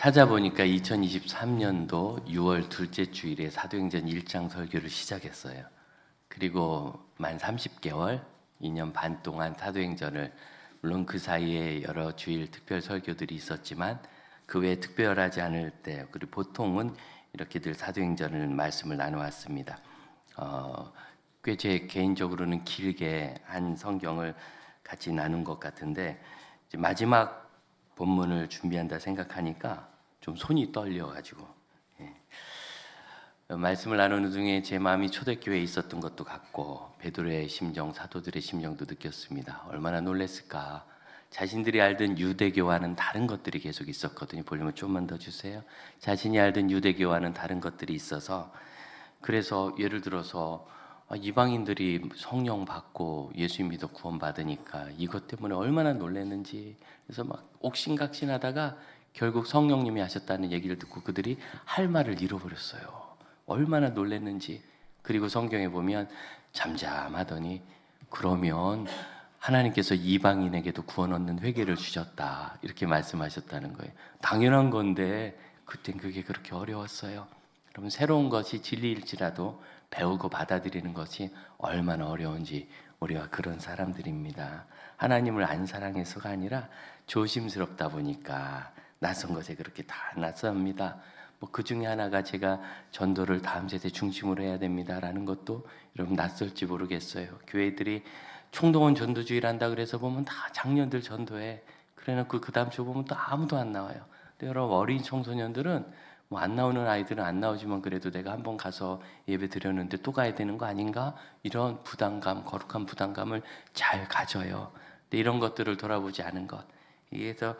찾아보니까 2023년도 6월 둘째 주일에 사도행전 1장 설교를 시작했어요. 그리고 만 30개월, 2년 반 동안 사도행전을, 물론 그 사이에 여러 주일 특별 설교들이 있었지만 그 외에 특별하지 않을 때, 그리고 보통은 이렇게 늘 사도행전을 말씀을 나눠왔습니다. 꽤 제 개인적으로는 길게 한 성경을 같이 나눈 것 같은데, 이제 마지막 본문을 준비한다 생각하니까 좀 손이 떨려가지고, 말씀을 나누는 중에 제 마음이 초대교회에 있었던 것도 같고 베드로의 심정, 사도들의 심정도 느꼈습니다. 얼마나 놀랐을까. 자신들이 알던 유대교와는 다른 것들이 계속 있었거든요. 볼륨을 좀만 더 주세요. 자신이 알던 유대교와는 다른 것들이 있어서, 그래서 예를 들어서 이방인들이 성령 받고 예수 믿어 구원 받으니까 이것 때문에 얼마나 놀랐는지, 그래서 막 옥신각신하다가 결국 성령님이 하셨다는 얘기를 듣고 그들이 할 말을 잃어버렸어요. 얼마나 놀랐는지. 그리고 성경에 보면 잠잠하더니 그러면 하나님께서 이방인에게도 구원 얻는 회개를 주셨다, 이렇게 말씀하셨다는 거예요. 당연한 건데 그땐 그게 그렇게 어려웠어요. 그러면 새로운 것이 진리일지라도 배우고 받아들이는 것이 얼마나 어려운지 우리와 그런 사람들입니다. 하나님을 안 사랑해서가 아니라 조심스럽다 보니까 낯선 것에 그렇게 다 낯섭니다. 그 중에 하나가 제가 전도를 다음 세대 중심으로 해야 됩니다라는 것도 여러분 낯설지 모르겠어요. 교회들이 총동원 전도주의를 한다 그래서 보면 다 작년들 전도해. 그래놓고 그 다음 주 보면 또 아무도 안 나와요. 근데 여러분 어린 청소년들은 뭐 안 나오는 아이들은 안 나오지만 그래도 내가 한번 가서 예배 드렸는데 또 가야 되는 거 아닌가? 이런 부담감, 거룩한 부담감을 잘 가져요. 근데 이런 것들을 돌아보지 않은 것. 그래서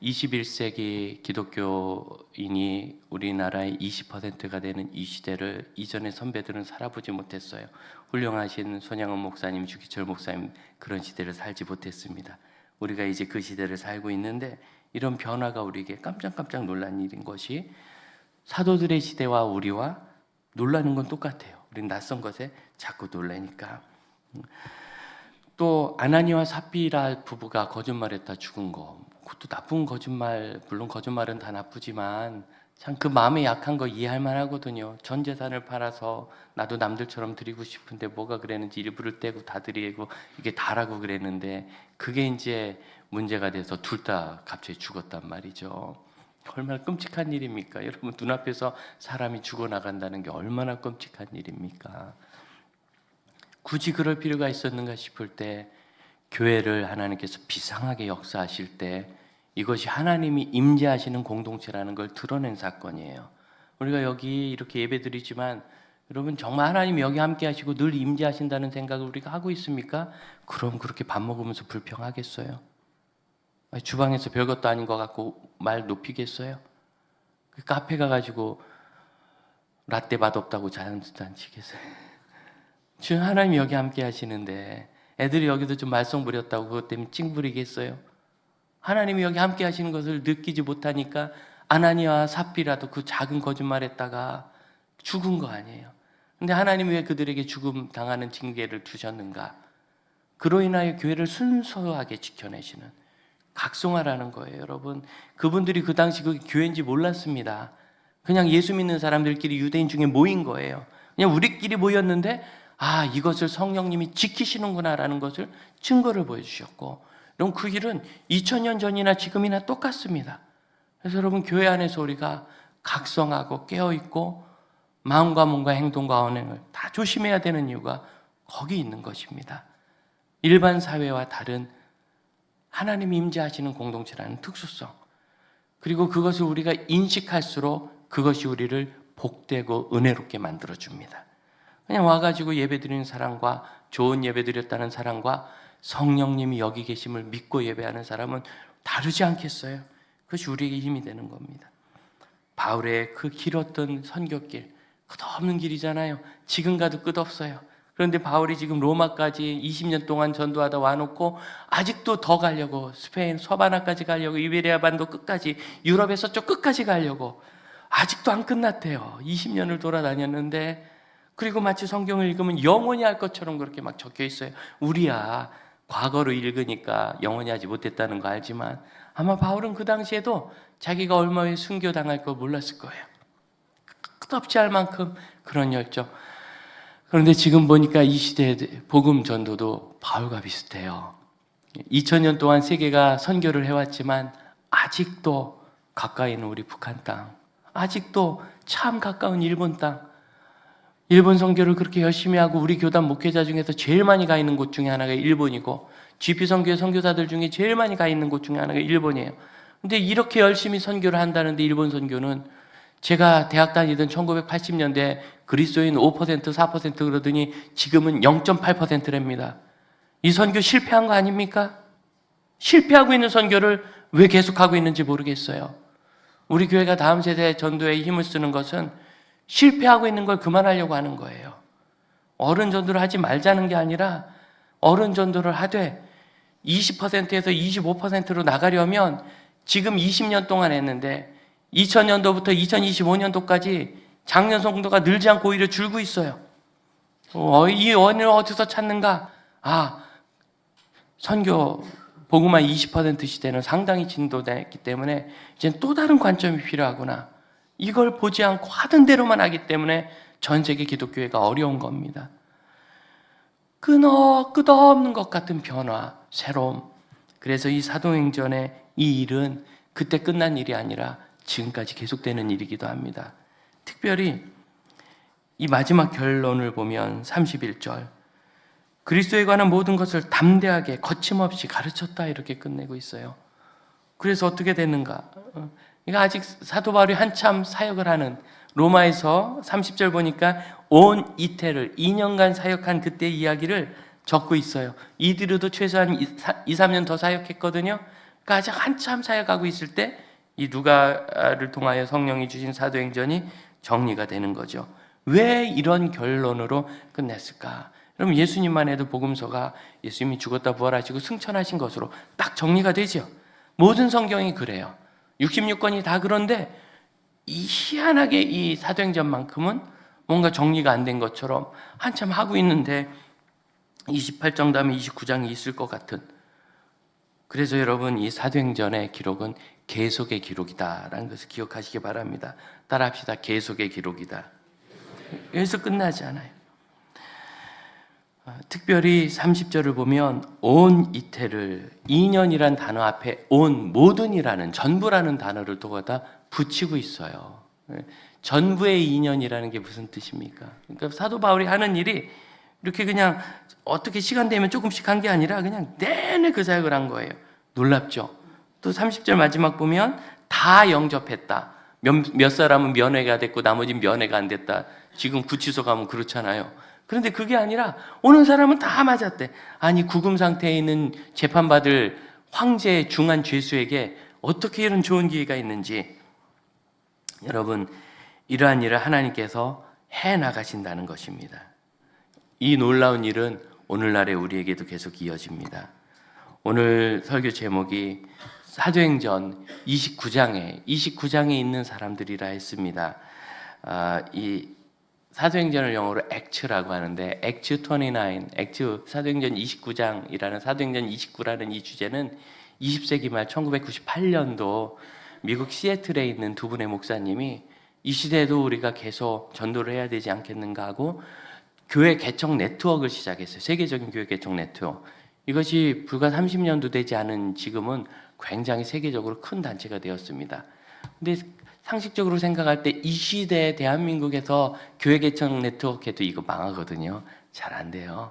21세기 기독교인이 우리나라의 20%가 되는 이 시대를 이전의 선배들은 살아보지 못했어요. 훌륭하신 손양원 목사님, 주기철 목사님, 그런 시대를 살지 못했습니다. 우리가 이제 그 시대를 살고 있는데, 이런 변화가 우리에게 깜짝깜짝 놀란 일인 것이, 사도들의 시대와 우리와 놀라는 건 똑같아요. 우리는 낯선 것에 자꾸 놀라니까. 또 아나니와 삽비라 부부가 거짓말했다 죽은 거, 그것도 나쁜 거짓말, 물론 거짓말은 다 나쁘지만 참 그 마음에 약한 거 이해할 만하거든요. 전 재산을 팔아서 나도 남들처럼 드리고 싶은데 뭐가 그랬는지 일부를 떼고 다 드리고 이게 다라고 그랬는데, 그게 이제 문제가 돼서 둘 다 갑자기 죽었단 말이죠. 얼마나 끔찍한 일입니까? 여러분, 눈앞에서 사람이 죽어나간다는 게 얼마나 끔찍한 일입니까? 굳이 그럴 필요가 있었는가 싶을 때, 교회를 하나님께서 비상하게 역사하실 때 이것이 하나님이 임재하시는 공동체라는 걸 드러낸 사건이에요. 우리가 여기 이렇게 예배드리지만 여러분, 정말 하나님이 여기 함께 하시고 늘 임재하신다는 생각을 우리가 하고 있습니까? 그럼 그렇게 밥 먹으면서 불평하겠어요? 주방에서 별것도 아닌 것 같고 말 높이겠어요? 그 카페 가가지고 라떼 맛없다고 자연스탄 치겠어요? 지금 하나님이 여기 함께 하시는데 애들이 여기도 좀 말썽 부렸다고 그것 때문에 찡 부리겠어요? 하나님이 여기 함께 하시는 것을 느끼지 못하니까 아나니아와 삽비라도 그 작은 거짓말했다가 죽은 거 아니에요? 근데 하나님이 왜 그들에게 죽음 당하는 징계를 두셨는가? 그로 인하여 교회를 순수하게 지켜내시는, 각성하라는 거예요. 여러분, 그분들이 그 당시 그게 교회인지 몰랐습니다. 그냥 예수 믿는 사람들끼리 유대인 중에 모인 거예요. 그냥 우리끼리 모였는데 이것을 성령님이 지키시는구나라는 것을 증거를 보여주셨고, 그럼 그 일은 2000년 전이나 지금이나 똑같습니다. 그래서 여러분, 교회 안에서 우리가 각성하고 깨어있고 마음과 몸과 행동과 언행을 다 조심해야 되는 이유가 거기 있는 것입니다. 일반 사회와 다른 하나님이 임재하시는 공동체라는 특수성, 그리고 그것을 우리가 인식할수록 그것이 우리를 복되고 은혜롭게 만들어줍니다. 그냥 와가지고 예배드리는 사람과, 좋은 예배드렸다는 사람과 성령님이 여기 계심을 믿고 예배하는 사람은 다르지 않겠어요? 그것이 우리에게 힘이 되는 겁니다. 바울의 그 길었던 선교길, 끝없는 길이잖아요. 지금 가도 끝없어요. 그런데 바울이 지금 로마까지 20년 동안 전도하다 와놓고 아직도 더 가려고, 스페인 서바나까지 가려고, 이베리아 반도 끝까지, 유럽에서 저 끝까지 가려고 아직도 안 끝났대요. 20년을 돌아다녔는데, 그리고 마치 성경을 읽으면 영원히 할 것처럼 그렇게 막 적혀 있어요. 우리야 과거로 읽으니까 영원히 하지 못했다는 거 알지만 아마 바울은 그 당시에도 자기가 얼마에 순교당할 걸 몰랐을 거예요. 끝없이 할 만큼 그런 열정. 그런데 지금 보니까 이 시대의 복음 전도도 바울과 비슷해요. 2000년 동안 세계가 선교를 해왔지만 아직도 가까이 있는 우리 북한 땅, 아직도 참 가까운 일본 땅, 일본 선교를 그렇게 열심히 하고 우리 교단 목회자 중에서 제일 많이 가 있는 곳 중에 하나가 일본이고 GP 선교의 선교사들 중에 제일 많이 가 있는 곳 중에 하나가 일본이에요. 근데 이렇게 열심히 선교를 한다는데 일본 선교는 제가 대학 다니던 1980년대 그리스도인 5%, 4% 그러더니 지금은 0.8%랍니다. 이 선교 실패한 거 아닙니까? 실패하고 있는 선교를 왜 계속하고 있는지 모르겠어요. 우리 교회가 다음 세대 전도에 힘을 쓰는 것은 실패하고 있는 걸 그만하려고 하는 거예요. 어른 전도를 하지 말자는 게 아니라 어른 전도를 하되 20%에서 25%로 나가려면 지금 20년 동안 했는데 2000년도부터 2025년도까지 장년 성도가 늘지 않고 오히려 줄고 있어요. 이 원인을 어디서 찾는가? 선교 복음화 20% 시대는 상당히 진도됐기 때문에 이제 또 다른 관점이 필요하구나. 이걸 보지 않고 하던 대로만 하기 때문에 전 세계 기독교회가 어려운 겁니다. 끝없는 것 같은 변화, 새로움. 그래서 이 사도행전의 이 일은 그때 끝난 일이 아니라 지금까지 계속되는 일이기도 합니다. 특별히 이 마지막 결론을 보면 31절 그리스도에 관한 모든 것을 담대하게 거침없이 가르쳤다 이렇게 끝내고 있어요. 그래서 어떻게 됐는가? 그러니까 아직 사도 바울이 한참 사역을 하는 로마에서 30절 보니까 온 이태를 2년간 사역한 그때 이야기를 적고 있어요. 이들도 최소한 2-3년 더 사역했거든요. 그러니까 아직 한참 사역하고 있을 때 이 누가를 통하여 성령이 주신 사도행전이 정리가 되는 거죠. 왜 이런 결론으로 끝냈을까? 그럼 예수님만 해도 복음서가 예수님이 죽었다 부활하시고 승천하신 것으로 딱 정리가 되죠. 모든 성경이 그래요. 66권이 다 그런데 이 희한하게 이 사도행전만큼은 뭔가 정리가 안 된 것처럼 한참 하고 있는데 28장 다음에 29장이 있을 것 같은. 그래서 여러분 이 사도행전의 기록은 계속의 기록이다라는 것을 기억하시기 바랍니다. 따라합시다. 계속의 기록이다. 여기서 끝나지 않아요. 특별히 30절을 보면 온 이태를 2년이란 단어 앞에 온 모든이라는 전부라는 단어를 또 갖다 붙이고 있어요. 전부의 2년이라는 게 무슨 뜻입니까? 그러니까 사도 바울이 하는 일이 이렇게 그냥 어떻게 시간 되면 조금씩 한 게 아니라 그냥 내내 그 사역을 한 거예요. 놀랍죠? 또 30절 마지막 보면 다 영접했다. 몇 사람은 면회가 됐고 나머지는 면회가 안 됐다. 지금 구치소 가면 그렇잖아요. 그런데 그게 아니라 오는 사람은 다 맞았대. 아니 구금 상태에 있는 재판받을 황제 중한 죄수에게 어떻게 이런 좋은 기회가 있는지. 여러분 이러한 일을 하나님께서 해나가신다는 것입니다. 이 놀라운 일은 오늘날의 우리에게도 계속 이어집니다. 오늘 설교 제목이 사도행전 29장에 있는 사람들이라 했습니다. 이 사도행전을 영어로 액츠라고 하는데 액츠 29, 액츠 사도행전 29장이라는 사도행전 29라는 이 주제는 20세기 말 1998년도 미국 시애틀에 있는 두 분의 목사님이 이 시대에도 우리가 계속 전도를 해야 되지 않겠는가 하고 교회 개척 네트워크를 시작했어요. 세계적인 교회 개척 네트워크. 이것이 불과 30년도 되지 않은 지금은 굉장히 세계적으로 큰 단체가 되었습니다. 근데 상식적으로 생각할 때 이 시대에 대한민국에서 교회 개척 네트워크 해도 이거 망하거든요. 잘 안 돼요.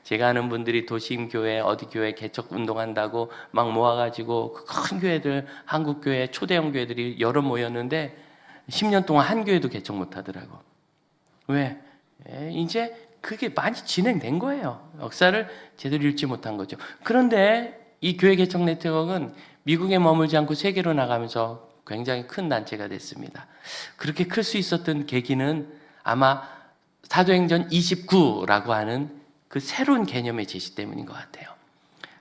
제가 아는 분들이 도심교회 어디 교회 개척 운동한다고 막 모아가지고 그 큰 교회들 한국교회 초대형 교회들이 여러 모였는데 10년 동안 한 교회도 개척 못하더라고. 왜? 이제 그게 많이 진행된 거예요. 역사를 제대로 읽지 못한 거죠. 그런데 이 교회 개척 네트워크는 미국에 머물지 않고 세계로 나가면서 굉장히 큰 단체가 됐습니다. 그렇게 클 수 있었던 계기는 아마 사도행전 29라고 하는 그 새로운 개념의 제시 때문인 것 같아요.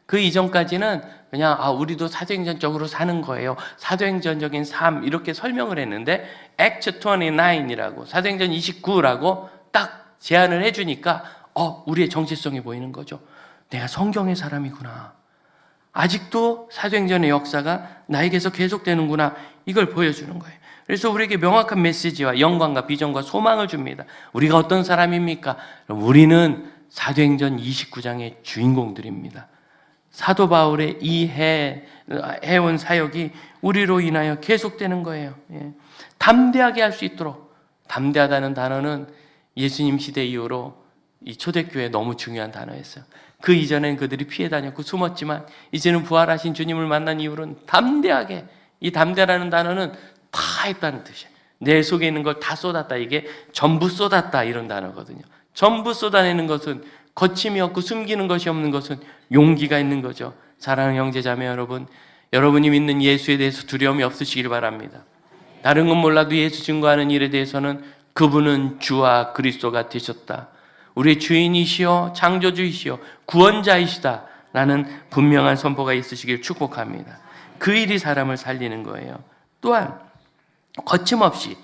그 이전까지는 그냥 우리도 사도행전적으로 사는 거예요. 사도행전적인 삶 이렇게 설명을 했는데 Acts 29이라고 사도행전 29라고 딱 제안을 해주니까 우리의 정체성이 보이는 거죠. 내가 성경의 사람이구나. 아직도 사도행전의 역사가 나에게서 계속되는구나, 이걸 보여주는 거예요. 그래서 우리에게 명확한 메시지와 영광과 비전과 소망을 줍니다. 우리가 어떤 사람입니까? 우리는 사도행전 29장의 주인공들입니다. 사도 바울의 이 해온 사역이 우리로 인하여 계속되는 거예요. 담대하게 할 수 있도록, 담대하다는 단어는 예수님 시대 이후로 이 초대교회에 너무 중요한 단어였어요. 그 이전엔 그들이 피해 다녔고 숨었지만 이제는 부활하신 주님을 만난 이후로는 담대하게, 이 담대라는 단어는 다 했다는 뜻이에요. 내 속에 있는 걸 다 쏟았다, 이게 전부 쏟았다, 이런 단어거든요. 전부 쏟아내는 것은, 거침이 없고 숨기는 것이 없는 것은 용기가 있는 거죠. 사랑하는 형제자매 여러분, 여러분이 믿는 예수에 대해서 두려움이 없으시길 바랍니다. 다른 건 몰라도 예수 증거하는 일에 대해서는 그분은 주와 그리스도가 되셨다, 우리의 주인이시여 창조주이시여 구원자이시다 라는 분명한 선포가 있으시길 축복합니다. 그 일이 사람을 살리는 거예요. 또한 거침없이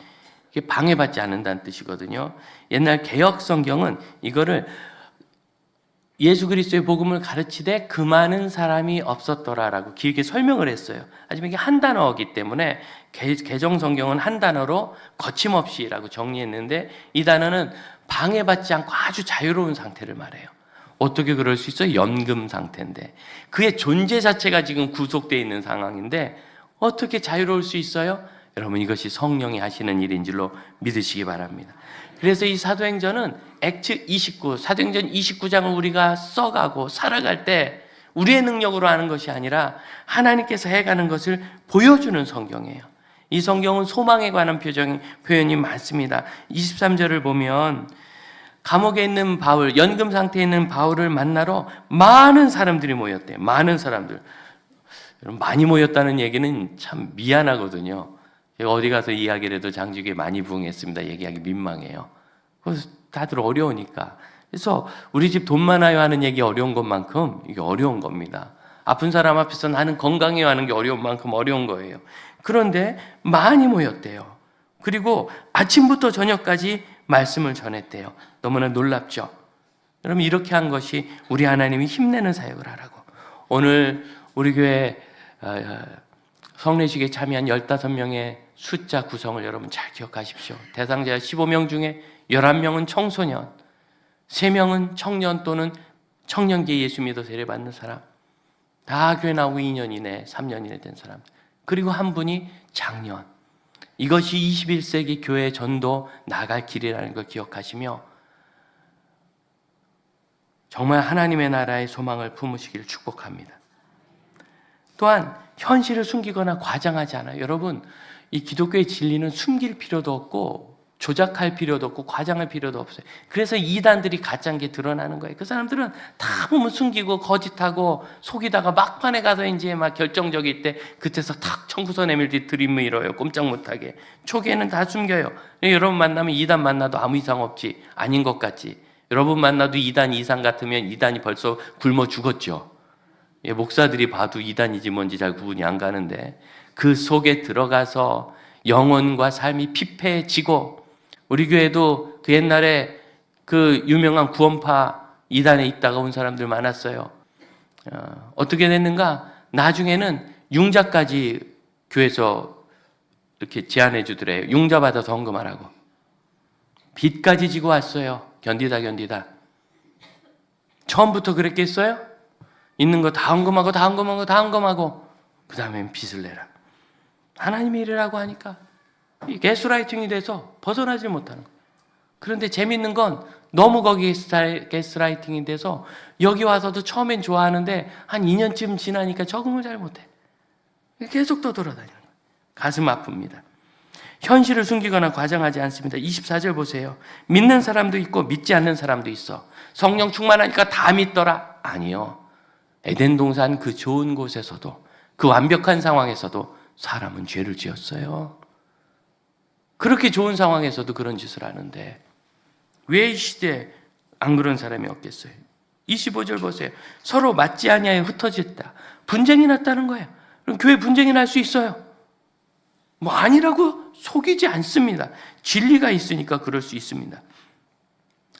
방해받지 않는다는 뜻이거든요. 옛날 개역 성경은 이거를 예수 그리스도의 복음을 가르치되 그 많은 사람이 없었더라라고 길게 설명을 했어요. 하지만 이게 한 단어이기 때문에 개정 성경은 한 단어로 거침없이라고 정리했는데, 이 단어는 방해받지 않고 아주 자유로운 상태를 말해요. 어떻게 그럴 수 있어요? 연금 상태인데, 그의 존재 자체가 지금 구속되어 있는 상황인데 어떻게 자유로울 수 있어요? 여러분, 이것이 성령이 하시는 일인 줄로 믿으시기 바랍니다. 그래서 이 사도행전은 액트 29, 사도행전 29장을 우리가 써가고 살아갈 때 우리의 능력으로 하는 것이 아니라 하나님께서 해가는 것을 보여주는 성경이에요. 이 성경은 소망에 관한 표현이 많습니다. 23절을 보면 감옥에 있는 바울, 연금 상태에 있는 바울을 만나러 많은 사람들이 모였대요. 많은 사람들. 여러분, 많이 모였다는 얘기는 참 미안하거든요. 제가 어디 가서 이야기를 해도 장주기에 많이 부응했습니다. 얘기하기 민망해요. 그래서 다들 어려우니까. 그래서 우리 집 돈 많아요 하는 얘기 어려운 것만큼 이게 어려운 겁니다. 아픈 사람 앞에서 나는 건강해요 하는 게 어려운 만큼 어려운 거예요. 그런데 많이 모였대요. 그리고 아침부터 저녁까지 말씀을 전했대요. 너무나 놀랍죠? 여러분, 이렇게 한 것이 우리 하나님이 힘내는 사역을 하라고. 오늘 우리 교회 성례식에 참여한 15명의 숫자 구성을 여러분 잘 기억하십시오. 대상자 15명 중에 11명은 청소년, 3명은 청년 또는 청년기에 예수 믿어 세례받는 사람, 다 교회 나오고 2년 이내, 3년 이내 된 사람, 그리고 한 분이 장년. 이것이 21세기 교회 전도 나갈 길이라는 걸 기억하시며 정말 하나님의 나라의 소망을 품으시기를 축복합니다. 또한 현실을 숨기거나 과장하지 않아요. 여러분, 이 기독교의 진리는 숨길 필요도 없고 조작할 필요도 없고 과장할 필요도 없어요. 그래서 이단들이 가짜인 게 드러나는 거예요. 그 사람들은 다 보면 숨기고 거짓하고 속이다가 막판에 가서 이제 막 결정적일 때 그때서 탁 청구서 내밀듯 들이밀어요. 꼼짝 못하게. 초기에는 다 숨겨요. 여러분 만나면 이단 만나도 아무 이상 없지, 아닌 것 같지. 여러분 만나도 이단 이상 같으면 이단이 벌써 굶어 죽었죠. 목사들이 봐도 이단이지 뭔지 잘 구분이 안 가는데, 그 속에 들어가서 영혼과 삶이 피폐해지고, 우리 교회도 그 옛날에 그 유명한 구원파 이단에 있다가 온 사람들 많았어요. 어떻게 됐는가? 나중에는 융자까지 교회에서 이렇게 제안해 주더래요. 융자 받아서 헌금하라고. 빚까지 지고 왔어요. 견디다. 처음부터 그랬겠어요? 있는 거 다 헌금하고 그 다음엔 빚을 내라. 하나님의 일이라고 하니까 이 게스라이팅이 돼서 벗어나지 못하는 거예요. 그런데 재밌는 건 너무 거기에 게스라이팅이 돼서 여기 와서도 처음엔 좋아하는데 한 2년쯤 지나니까 적응을 잘 못해. 계속 또 돌아다니는 거예요. 가슴 아픕니다. 현실을 숨기거나 과장하지 않습니다. 24절 보세요. 믿는 사람도 있고 믿지 않는 사람도 있어. 성령 충만하니까 다 믿더라. 아니요. 에덴 동산 그 좋은 곳에서도, 그 완벽한 상황에서도 사람은 죄를 지었어요. 그렇게 좋은 상황에서도 그런 짓을 하는데 왜 이 시대에 안 그런 사람이 없겠어요? 25절 보세요. 서로 맞지 아니하여 흩어졌다. 분쟁이 났다는 거예요. 그럼 교회 분쟁이 날 수 있어요. 뭐 아니라고 속이지 않습니다. 진리가 있으니까 그럴 수 있습니다.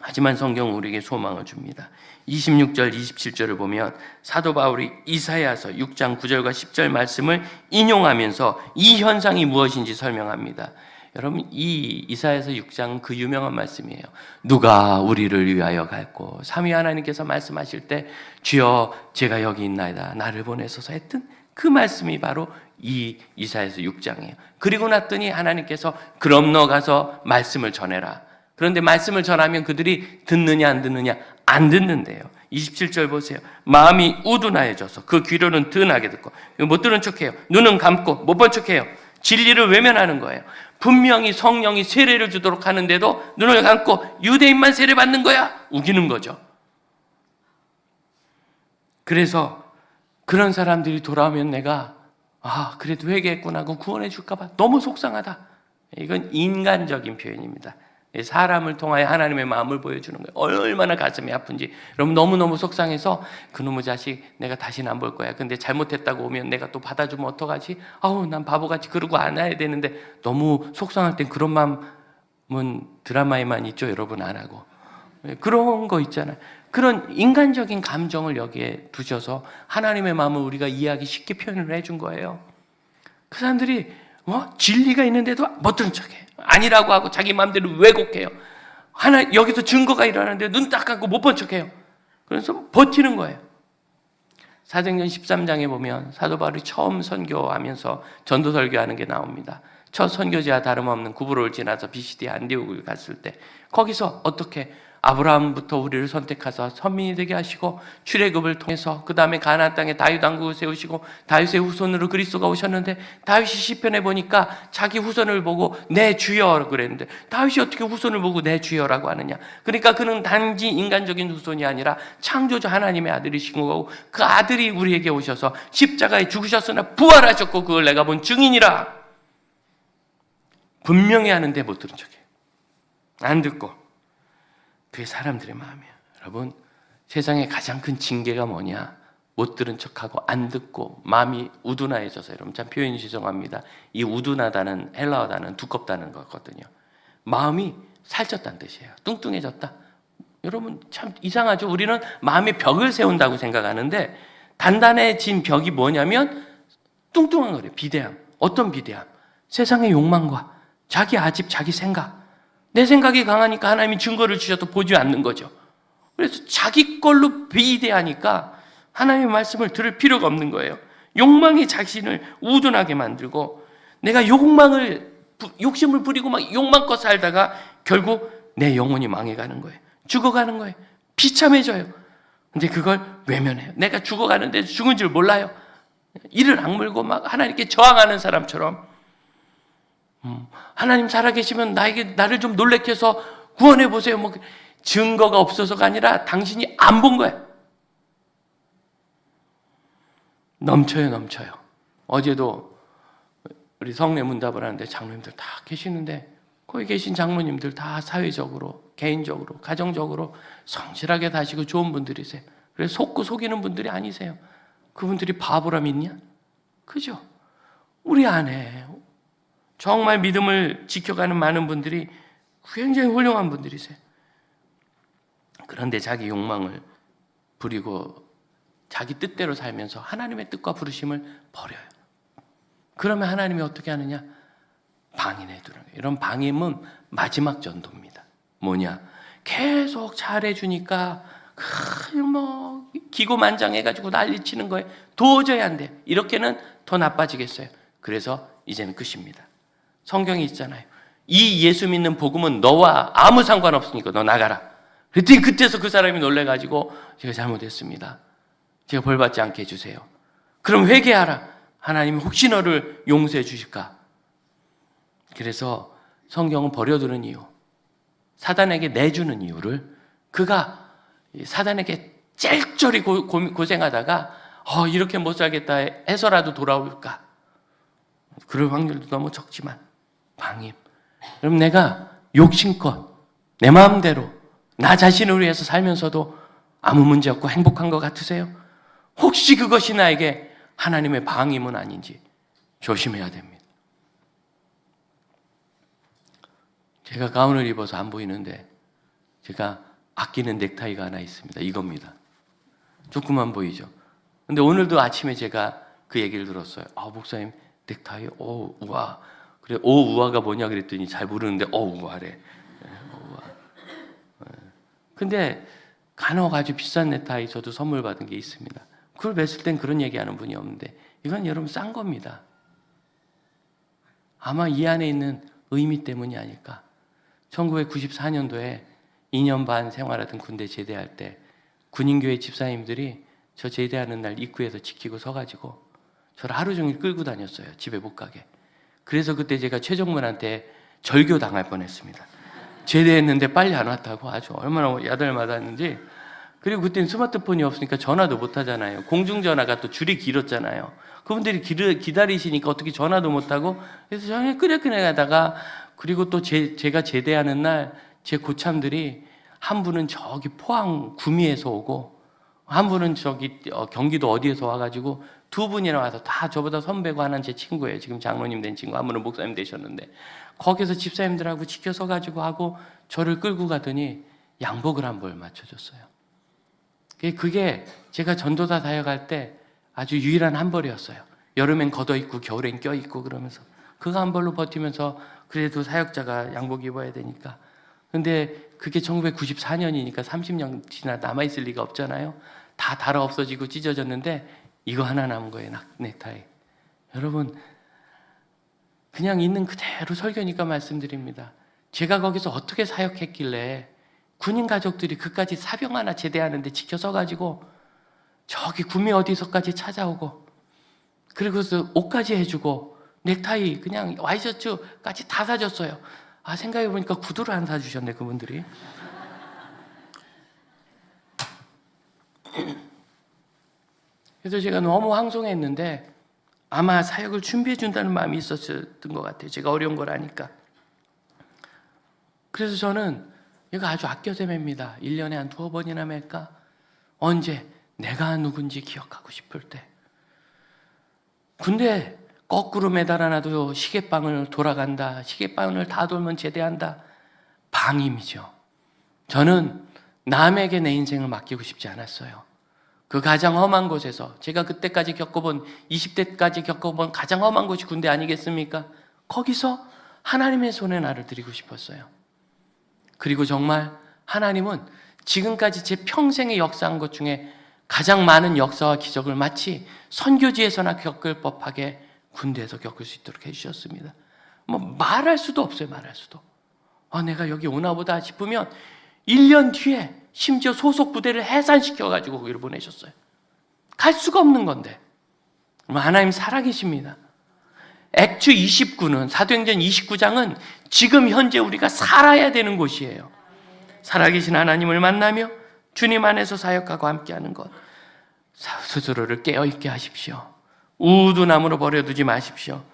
하지만 성경은 우리에게 소망을 줍니다. 26절, 27절을 보면 사도 바울이 이사야서 6장 9절과 10절 말씀을 인용하면서 이 현상이 무엇인지 설명합니다. 여러분, 이 이사야서 6장 그 유명한 말씀이에요. 누가 우리를 위하여 갈고, 삼위 하나님께서 말씀하실 때 주여 제가 여기 있나이다 나를 보내소서 했던 그 말씀이 바로 이 이사야서 6장이에요. 그리고 났더니 하나님께서 그럼 너 가서 말씀을 전해라. 그런데 말씀을 전하면 그들이 듣느냐 안 듣느냐? 안 듣는데요. 27절 보세요. 마음이 우둔하여져서 그 귀로는 든하게 듣고 못 들은 척해요. 눈은 감고 못 본 척해요. 진리를 외면하는 거예요. 분명히 성령이 세례를 주도록 하는데도 눈을 감고 유대인만 세례 받는 거야? 우기는 거죠. 그래서 그런 사람들이 돌아오면 내가 그래도 회개했구나 하고 구원해 줄까 봐 너무 속상하다. 이건 인간적인 표현입니다. 사람을 통하여 하나님의 마음을 보여주는 거예요. 얼마나 가슴이 아픈지. 여러분, 너무너무 속상해서 그놈의 자식 내가 다시는 안 볼 거야. 근데 잘못했다고 오면 내가 또 받아주면 어떡하지? 난 바보같이 그러고 안 해야 되는데. 너무 속상할 땐 그런 마음은 드라마에만 있죠. 여러분, 안 하고. 그런 거 있잖아요. 그런 인간적인 감정을 여기에 두셔서 하나님의 마음을 우리가 이해하기 쉽게 표현을 해준 거예요. 그 사람들이 진리가 있는데도 못 들은 척해. 아니라고 하고 자기 마음대로 왜곡해요. 여기서 증거가 일어나는데 눈 딱 감고 못 본 척해요. 그래서 버티는 거예요. 사도행전 13장에 보면 사도 바울이 처음 선교하면서 전도 설교하는 게 나옵니다. 첫 선교지와 다름없는 구브로를 지나서 비시디 안디옥을 갔을 때 거기서 어떻게 아브라함부터 우리를 선택하사 선민이 되게 하시고 출애굽을 통해서 그 다음에 가나안 땅에 다윗 왕국을 세우시고 다윗의 후손으로 그리스도가 오셨는데 다윗이 시편에 보니까 자기 후손을 보고 내 주여 그랬는데 다윗이 어떻게 후손을 보고 내 주여라고 하느냐. 그러니까 그는 단지 인간적인 후손이 아니라 창조주 하나님의 아들이신 거고 그 아들이 우리에게 오셔서 십자가에 죽으셨으나 부활하셨고 그걸 내가 본 증인이라. 분명히 하는데 못 들은 척해요. 안 듣고. 그게 사람들의 마음이에요. 여러분, 세상에 가장 큰 징계가 뭐냐? 못 들은 척하고 안 듣고 마음이 우둔하여져서. 여러분, 참 표현이 죄송합니다. 이 우둔하다는 헬라어 단어는 두껍다는 거거든요. 마음이 살쪘다는 뜻이에요. 뚱뚱해졌다. 여러분, 참 이상하죠? 우리는 마음에 벽을 세운다고 생각하는데 단단해진 벽이 뭐냐면 뚱뚱한 거래요. 비대함. 어떤 비대함? 세상의 욕망과 자기 아집, 자기 생각. 내 생각이 강하니까 하나님이 증거를 주셔도 보지 않는 거죠. 그래서 자기 걸로 비대하니까 하나님의 말씀을 들을 필요가 없는 거예요. 욕망이 자신을 우둔하게 만들고 내가 욕심을 부리고 막 욕망껏 살다가 결국 내 영혼이 망해가는 거예요. 죽어가는 거예요. 비참해져요. 근데 그걸 외면해요. 내가 죽어가는데 죽은 줄 몰라요. 이를 악물고 막 하나님께 저항하는 사람처럼 하나님 살아계시면 나를 좀 놀래켜 서 구원해 보세요. 증거가 없어서가 아니라 당신이 안 본 거야. 넘쳐요. 어제도 우리 성례 문답을 하는데 장로님들 다 계시는데 거기 계신 장모님들 다 사회적으로, 개인적으로, 가정적으로 성실하게 다시고 좋은 분들이세요. 그래서 속고 속이는 분들이 아니세요. 그분들이 바보라 믿냐? 그죠? 우리 안에 정말 믿음을 지켜가는 많은 분들이 굉장히 훌륭한 분들이세요. 그런데 자기 욕망을 부리고 자기 뜻대로 살면서 하나님의 뜻과 부르심을 버려요. 그러면 하나님이 어떻게 하느냐? 방임해 두는 거예요. 이런 방임은 마지막 전도입니다. 뭐냐? 계속 잘해주니까 기고만장해가지고 난리치는 거예요. 도저히 안 돼요. 이렇게는 더 나빠지겠어요. 그래서 이제는 끝입니다. 성경이 있잖아요. 이 예수 믿는 복음은 너와 아무 상관없으니까 너 나가라. 그랬더니 그때서 그 사람이 놀래가지고 제가 잘못했습니다. 제가 벌받지 않게 해주세요. 그럼 회개하라. 하나님이 혹시 너를 용서해 주실까? 그래서 성경은 버려두는 이유, 사단에게 내주는 이유를 그가 사단에게 짤쩔이 고생하다가 이렇게 못 살겠다 해서라도 돌아올까? 그럴 확률도 너무 적지만 방임. 그럼 내가 욕심껏 내 마음대로 나 자신을 위해서 살면서도 아무 문제 없고 행복한 것 같으세요? 혹시 그것이 나에게 하나님의 방임은 아닌지 조심해야 됩니다. 제가 가운을 입어서 안 보이는데 제가 아끼는 넥타이가 하나 있습니다. 이겁니다. 조그만 보이죠? 근데 오늘도 아침에 제가 그 얘기를 들었어요. 목사님 넥타이 우아. 그래 우아가 뭐냐 그랬더니 잘 모르는데 우아래. 우아. 근데 간혹 아주 비싼 넥타이 저도 선물 받은 게 있습니다. 그걸 맸을 땐 그런 얘기하는 분이 없는데 이건 여러분 싼 겁니다. 아마 이 안에 있는 의미 때문이 아닐까. 1994년도에 2년 반 생활하던 군대 제대할 때 군인교회 집사님들이 저 제대하는 날 입구에서 지키고 서가지고 저를 하루 종일 끌고 다녔어요. 집에 못 가게. 그래서 그때 제가 최정문한테 절교 당할 뻔했습니다. 제대했는데 빨리 안 왔다고 아주 얼마나 야단맞았는지. 그리고 그때는 스마트폰이 없으니까 전화도 못 하잖아요. 공중전화가 또 줄이 길었잖아요. 그분들이 기다리시니까 어떻게 전화도 못 하고, 그래서 저는 끄덕끄덕 하다가, 그리고 또 제가 제대하는 날 제 고참들이 한 분은 저기 포항 구미에서 오고 한 분은 저기 경기도 어디에서 와가지고 두 분이나 와서 다 저보다 선배고 하나는 제 친구예요. 지금 장로님 된 친구, 한 분은 목사님 되셨는데 거기서 집사님들하고 지켜서가지고 하고 저를 끌고 가더니 양복을 한 벌 맞춰줬어요. 그게 제가 전도사 사역할 때 아주 유일한 한 벌이었어요. 여름엔 걷어입고 겨울엔 껴입고 그러면서 그거 한 벌로 버티면서 그래도 사역자가 양복 입어야 되니까. 근데 그게 1994년이니까 30년 지나 남아있을 리가 없잖아요. 다 달아 없어지고 찢어졌는데 이거 하나 남은 거예요. 넥타이. 여러분 그냥 있는 그대로 설교니까 말씀드립니다. 제가 거기서 어떻게 사역했길래 군인 가족들이 그까지 사병 하나 제대하는데 지켜서가지고 저기 구미 어디서까지 찾아오고 그리고서 옷까지 해주고 넥타이 그냥 와이셔츠까지 다 사줬어요. 생각해보니까 구두를 안 사주셨네 그분들이. 그래서 제가 너무 황송했는데 아마 사역을 준비해준다는 마음이 있었던 것 같아요. 제가 어려운 걸 아니까. 그래서 저는 이거 아주 아껴서 맵니다. 1년에 한 2번이나 맬까? 언제? 내가 누군지 기억하고 싶을 때. 근데 거꾸로 매달아놔도 시계방을 돌아간다. 시계방을 다 돌면 제대한다. 방임이죠. 저는 남에게 내 인생을 맡기고 싶지 않았어요. 그 가장 험한 곳에서 제가 그때까지 겪어본 20대까지 겪어본 가장 험한 곳이 군대 아니겠습니까? 거기서 하나님의 손에 나를 드리고 싶었어요. 그리고 정말 하나님은 지금까지 제 평생에 역사한 것 중에 가장 많은 역사와 기적을 마치 선교지에서나 겪을 법하게 군대에서 겪을 수 있도록 해주셨습니다. 말할 수도 없어요. 말할 수도. 내가 여기 오나보다 싶으면 1년 뒤에 심지어 소속 부대를 해산시켜가지고 거기로 보내셨어요. 갈 수가 없는 건데 하나님 살아계십니다. 액트 29는 사도행전 29장은 지금 현재 우리가 살아야 되는 곳이에요. 살아계신 하나님을 만나며 주님 안에서 사역하고 함께하는 것. 스스로를 깨어있게 하십시오. 우두나무로 버려두지 마십시오.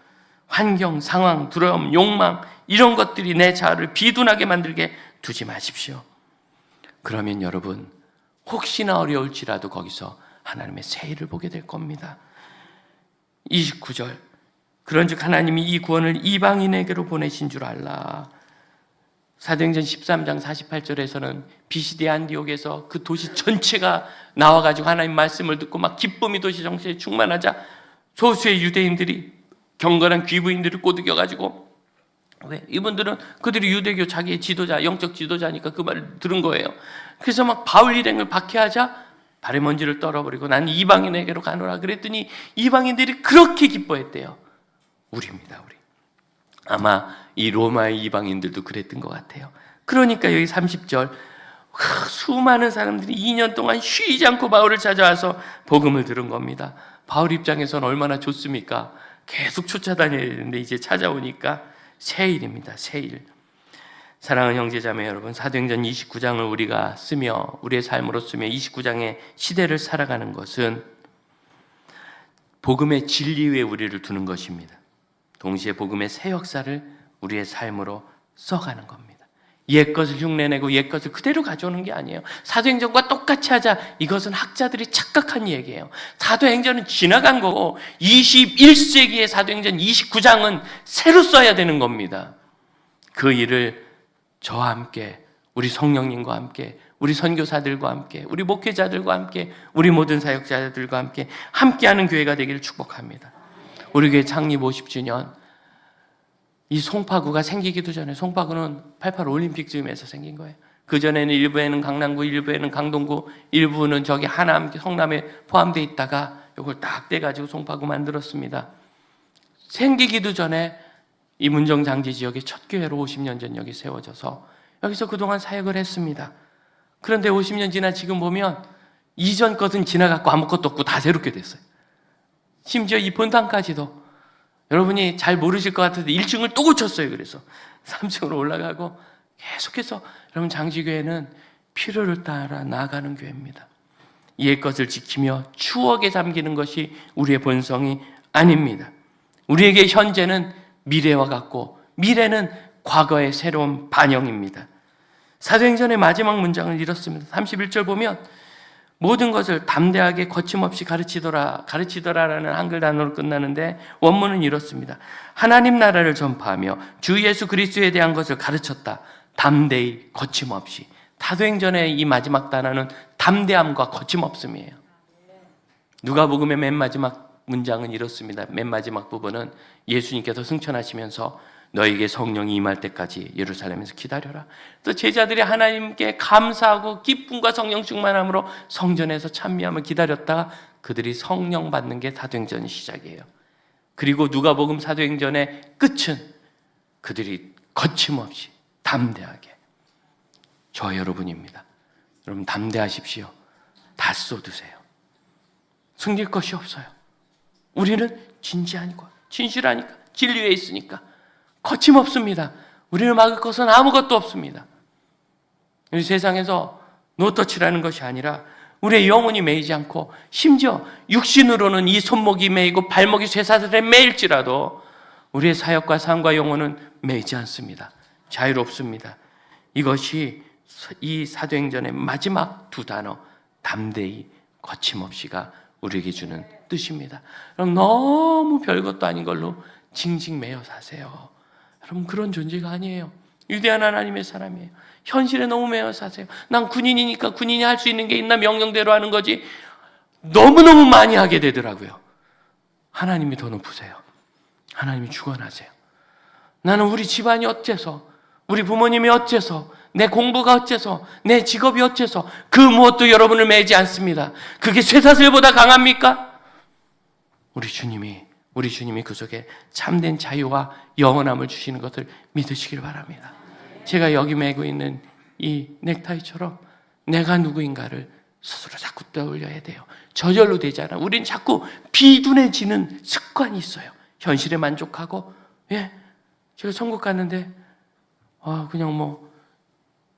환경, 상황, 두려움, 욕망 이런 것들이 내 자아를 비둔하게 만들게 두지 마십시오. 그러면 여러분 혹시나 어려울지라도 거기서 하나님의 새 일을 보게 될 겁니다. 29절 그런즉 하나님이 이 구원을 이방인에게로 보내신 줄 알라. 사도행전 13장 48절에서는 비시디 안디옥에서 그 도시 전체가 나와가지고 하나님 말씀을 듣고 막 기쁨이 도시 정신에 충만하자 소수의 유대인들이 경건한 귀부인들을 꼬드겨가지고 이분들은 그들이 유대교 자기의 지도자, 영적 지도자니까 그 말을 들은 거예요. 그래서 막 바울 일행을 박해하자 발의 먼지를 떨어버리고 난 이방인에게로 가노라 그랬더니 이방인들이 그렇게 기뻐했대요. 우리입니다, 우리. 아마 이 로마의 이방인들도 그랬던 것 같아요. 그러니까 여기 30절 수많은 사람들이 2년 동안 쉬지 않고 바울을 찾아와서 복음을 들은 겁니다. 바울 입장에서는 얼마나 좋습니까? 계속 쫓아다녀야 되는데 이제 찾아오니까 새 일입니다. 새 일. 사랑하는 형제자매 여러분, 사도행전 29장을 우리가 쓰며 우리의 삶으로 쓰며 29장의 시대를 살아가는 것은 복음의 진리 위에 우리를 두는 것입니다. 동시에 복음의 새 역사를 우리의 삶으로 써가는 겁니다. 옛것을 흉내내고 옛것을 그대로 가져오는 게 아니에요. 사도행전과 똑같이 하자. 이것은 학자들이 착각한 얘기예요. 사도행전은 지나간 거고 21세기의 사도행전 29장은 새로 써야 되는 겁니다. 그 일을 저와 함께 우리 성령님과 함께, 우리 선교사들과 함께, 우리 목회자들과 함께, 우리 모든 사역자들과 함께 함께하는 교회가 되기를 축복합니다. 우리 교회 창립 50주년, 이 송파구가 생기기도 전에, 송파구는 88 올림픽 즈음에서 생긴 거예요. 그 전에는 일부에는 강남구, 일부에는 강동구, 일부는 저기 하남, 성남에 포함되어 있다가 이걸 딱 떼가지고 송파구 만들었습니다. 생기기도 전에 이 문정장지 지역의 첫 교회로 50년 전 여기 세워져서 여기서 그동안 사역을 했습니다. 그런데 50년 지나 지금 보면 이전 것은 지나갔고 아무것도 없고 다 새롭게 됐어요. 심지어 이 본당까지도 여러분이 잘 모르실 것 같은데 1층을 또 고쳤어요. 그래서 3층으로 올라가고 계속해서 여러분 장지교회는 필요를 따라 나아가는 교회입니다. 옛 것을 지키며 추억에 잠기는 것이 우리의 본성이 아닙니다. 우리에게 현재는 미래와 같고 미래는 과거의 새로운 반영입니다. 사도행전의 마지막 문장을 이렇습니다. 31절 보면 모든 것을 담대하게 거침없이 가르치더라라는 한글 단어로 끝나는데 원문은 이렇습니다. 하나님 나라를 전파하며 주 예수 그리스도에 대한 것을 가르쳤다. 담대히 거침없이. 사도행전의 이 마지막 단어는 담대함과 거침없음이에요. 누가복음의 맨 마지막 문장은 이렇습니다. 맨 마지막 부분은 예수님께서 승천하시면서 너에게 성령이 임할 때까지 예루살렘에서 기다려라. 또 제자들이 하나님께 감사하고 기쁨과 성령 충만함으로 성전에서 찬미함을 기다렸다가 그들이 성령 받는 게 사도행전의 시작이에요. 그리고 누가복음 사도행전의 끝은 그들이 거침없이 담대하게, 저 여러분입니다. 여러분 담대하십시오. 다 쏟으세요. 숨길 것이 없어요. 우리는 진지하니까, 진실하니까, 진리에 있으니까 거침없습니다. 우리를 막을 것은 아무것도 없습니다. 우리 세상에서 노터치라는 것이 아니라 우리의 영혼이 매이지 않고 심지어 육신으로는 이 손목이 매이고 발목이 쇠사슬에 매일지라도 우리의 사역과 삶과 영혼은 매이지 않습니다. 자유롭습니다. 이것이 이 사도행전의 마지막 두 단어 담대히 거침없이가 우리에게 주는 뜻입니다. 그럼 너무 별것도 아닌 걸로 징징 매여 사세요. 여러분 그런 존재가 아니에요. 위대한 하나님의 사람이에요. 현실에 너무 매여 사세요. 난 군인이니까 군인이 할 수 있는 게 있나 명령대로 하는 거지. 너무너무 많이 하게 되더라고요. 하나님이 더 높으세요. 하나님이 주관하세요. 나는 우리 집안이 어째서, 우리 부모님이 어째서, 내 공부가 어째서, 내 직업이 어째서 그 무엇도 여러분을 매지 않습니다. 그게 쇠사슬보다 강합니까? 우리 주님이 그 속에 참된 자유와 영원함을 주시는 것을 믿으시길 바랍니다. 제가 여기 메고 있는 이 넥타이처럼 내가 누구인가를 스스로 자꾸 떠올려야 돼요. 저절로 되지 않아. 우린 자꾸 비둔해지는 습관이 있어요. 현실에 만족하고, 제가 천국 갔는데, 그냥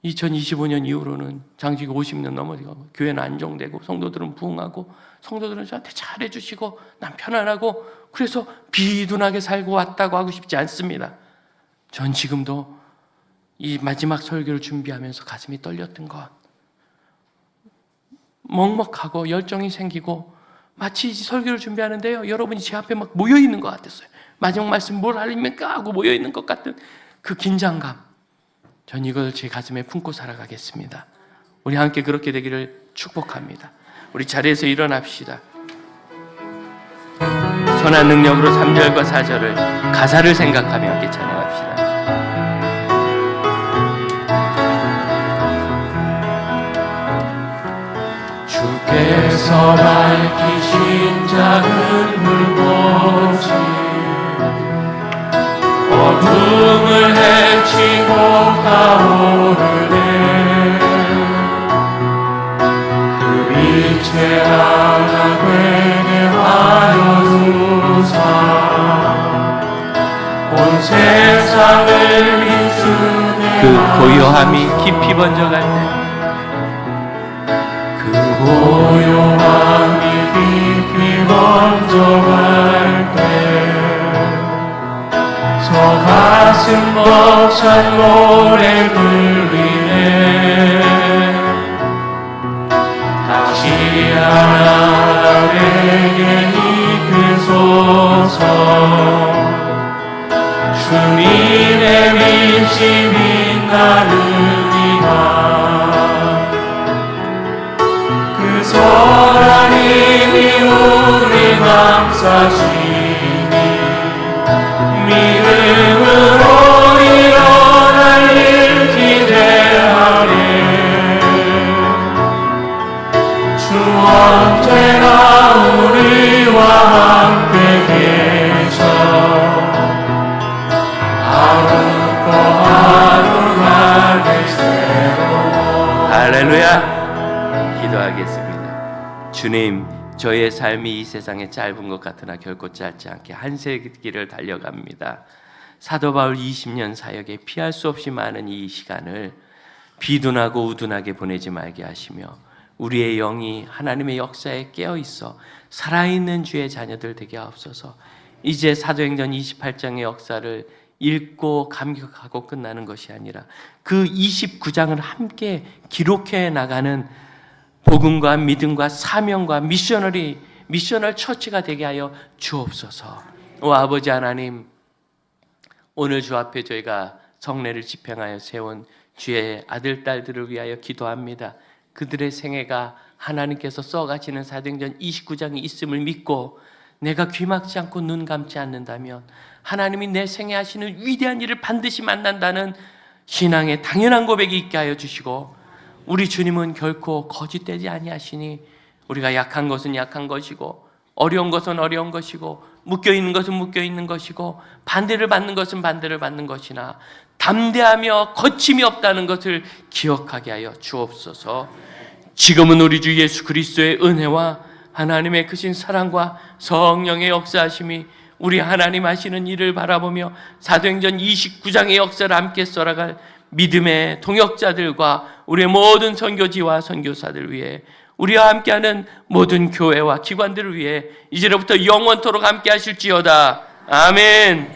2025년 이후로는 장지가 50년 넘어가고 교회는 안정되고 성도들은 부흥하고 성도들은 저한테 잘해주시고 난 편안하고 그래서 비둔하게 살고 왔다고 하고 싶지 않습니다. 전 지금도 이 마지막 설교를 준비하면서 가슴이 떨렸던 것, 먹먹하고 열정이 생기고 마치 설교를 준비하는데요 여러분이 제 앞에 막 모여있는 것 같았어요. 마지막 말씀 뭘 하려니까 하고 모여있는 것 같은 그 긴장감, 전 이걸 제 가슴에 품고 살아가겠습니다. 우리 함께 그렇게 되기를 축복합니다. 우리 자리에서 일어납시다. 선한 능력으로 3절과 4절을 가사를 생각하며 함께 찬양합시다. 주께서 밝히신 작은 불꽃이 어둠을 헤치고 타오르네. 그 빛에 하나 되게 하여 주사 온 세상을 비추네. 그 고요함이 깊이 번져갈 때, 그 고요함이 깊이 번져갈 때 저 가슴 벅찬 노래 들리네. 다시 하나님에게 이끌소서. 주님의 빛이 빛나는 이가 역사시니 믿음으로 일어날 일 기대하네. 주 언제나 우리와 함께 계셔 하루 또 하루가 될 새로워. 할렐루야. 기도하겠습니다. 주님, 저의 삶이 이 세상에 짧은 것 같으나 결코 짧지 않게 한 세기를 달려갑니다. 사도 바울 20년 사역에 피할 수 없이 많은 이 시간을 비둔하고 우둔하게 보내지 말게 하시며 우리의 영이 하나님의 역사에 깨어있어 살아있는 주의 자녀들 되게 하옵소서. 이제 사도행전 28장의 역사를 읽고 감격하고 끝나는 것이 아니라 그 29장을 함께 기록해 나가는 복음과 믿음과 사명과 미셔널 처치가 되게 하여 주옵소서. 오 아버지 하나님, 오늘 주 앞에 저희가 성례를 집행하여 세운 주의 아들 딸들을 위하여 기도합니다. 그들의 생애가 하나님께서 써가시는 사도행전 29장이 있음을 믿고 내가 귀막지 않고 눈 감지 않는다면 하나님이 내 생애 하시는 위대한 일을 반드시 만난다는 신앙의 당연한 고백이 있게 하여 주시고, 우리 주님은 결코 거짓되지 아니하시니 우리가 약한 것은 약한 것이고 어려운 것은 어려운 것이고 묶여있는 것은 묶여있는 것이고 반대를 받는 것은 반대를 받는 것이나 담대하며 거침이 없다는 것을 기억하게 하여 주옵소서. 지금은 우리 주 예수 그리스도의 은혜와 하나님의 크신 사랑과 성령의 역사하심이 우리 하나님 하시는 일을 바라보며 사도행전 29장의 역사를 함께 써나갈 믿음의 동역자들과 우리의 모든 선교지와 선교사들 위해, 우리와 함께하는 모든 교회와 기관들을 위해 이제로부터 영원토록 함께 하실지어다. 아멘.